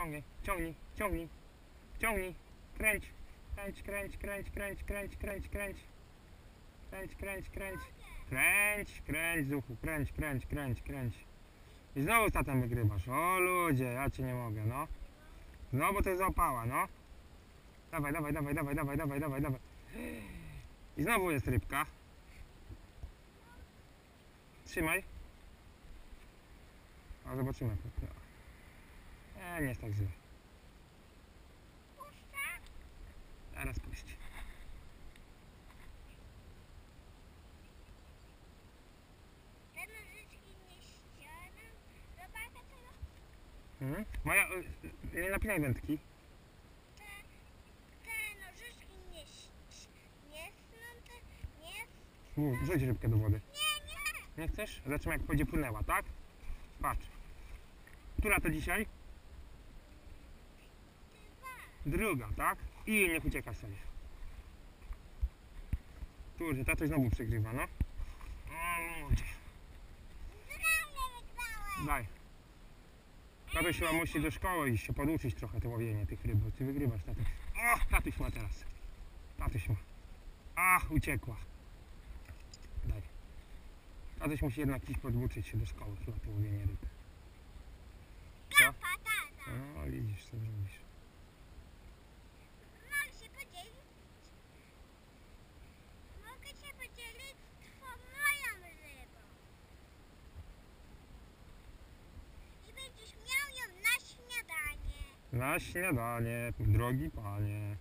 ciągnij, ciągnij, ciągnij, ciągnij, kręć, kręć, kręć, kręć, kręć, kręć, kręć, kręć, kręć, kręć, kręć, kręć, kręć, duchu, kręć, kręć, kręć, kręć. I znowu z tatem wygrywasz. O ludzie, ja cię nie mogę, no. Znowu to jest opała, no. Dawaj, dawaj, dawaj, dawaj, dawaj, dawaj, dawaj, dawaj. I znowu jest rybka. Trzymaj. A zobaczymy. Nie jest tak źle. Teraz puść. Te nożyczki nie ścianę. Zobaczę tego. Moja, nie napinaj wędki. Te nożyczki nie sną, Wrzuć rybkę do wody. nie. Nie chcesz? Zobaczymy jak będzie płynęła, tak? Patrz. Która to dzisiaj? Druga, tak? I niech ucieka sobie. Kurde, tato znowu przegrywa, no. O ludzie. Daj. Tatuś chyba musi do szkoły iść, się poduczyć trochę to łowienie tych ryb, bo ty wygrywasz, tatuś. O, tatuś ma teraz. Tatuś ma. Ach, uciekła. Daj. Tatuś musi jednak iść poduczyć się do szkoły, chyba to łowienie ryb. Co? Patata. No, widzisz, co zrobisz. Mogę się podzielić z moją rybą. I będziesz miał ją na śniadanie. Na śniadanie, drogi panie.